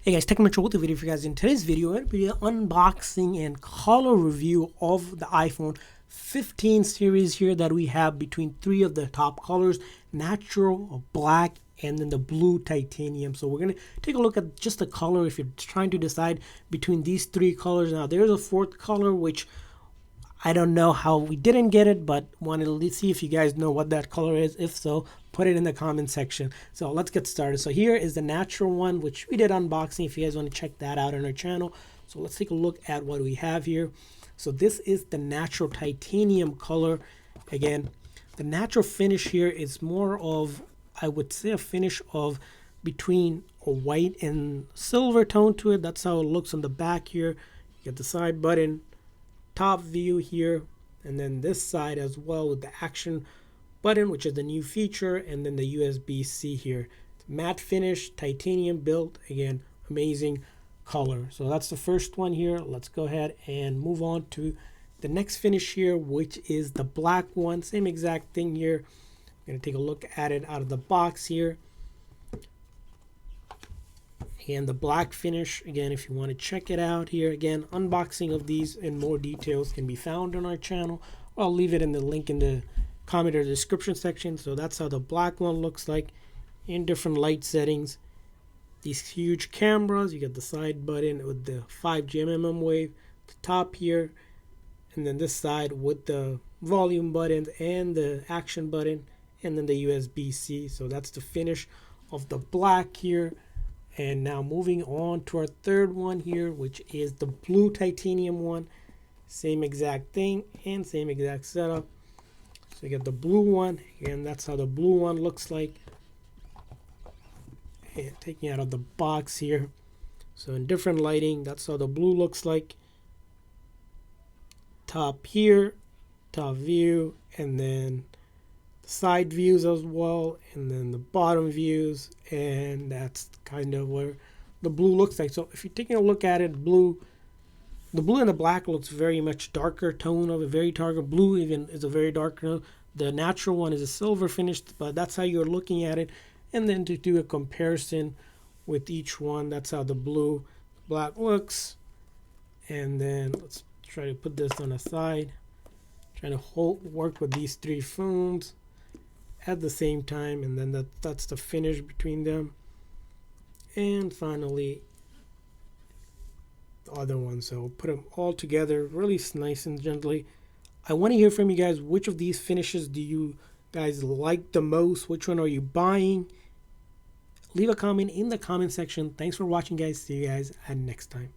Hey guys, Tech Metro with a video for you guys. In today's video, it'll be an unboxing and color review of the iPhone 15 series here that we have between three of the top colors, natural, black, and then the blue titanium. So we're going to take a look at just the color if you're trying to decide between these three colors. Now there's a fourth color which I don't know how we didn't get it, but wanted to see if you guys know what that color is. If so, put it in the comment section. So let's get started. So here is the natural one, which we did unboxing if you guys want to check that out on our channel. So let's take a look at what we have here. So this is the natural titanium color. Again, the natural finish here is more of, I would say, a finish of between a white and silver tone to it. That's how it looks on the back here. You get the side button, top view here, and then this side as well with the action button, which is the new feature, and then the USB-C here. Matte finish, titanium built. Again, amazing color. So that's the first one here. Let's go ahead and move on to the next finish here, which is the black one. Same exact thing here. I'm going to take a look at it out of the box here. And the black finish, again, if you want to check it out here, again, unboxing of these and more details can be found on our channel. I'll leave it in the link in the comment or description section. So that's how the black one looks like in different light settings. These huge cameras, you get the side button with the 5G mm wave, the top here, and then this side with the volume buttons and the action button, and then the USB-C. So that's the finish of the black here. And now moving on to our third one here, which is the blue titanium one. Same exact thing and same exact setup. So you get the blue one, and that's how the blue one looks like. And taking it out of the box here. So in different lighting, that's how the blue looks like. Top here, top view, and then side views as well, and then the bottom views, and that's kind of where the blue looks like. So if you're taking a look at it, the blue and the black looks very much darker tone of a very darker blue. Even is a very dark tone. The natural one is a silver finish, but that's how you're looking at it. And then to do a comparison with each one, that's how the blue, black looks. And then let's try to put this on the side. Trying to work with these three phones at the same time, and then that's the finish between them. And finally the other one. So we'll put them all together really nice and gently. I want to hear from you guys, which of these finishes do you guys like the most? Which one are you buying? Leave a comment in the comment section. Thanks for watching, guys. See you guys at next time.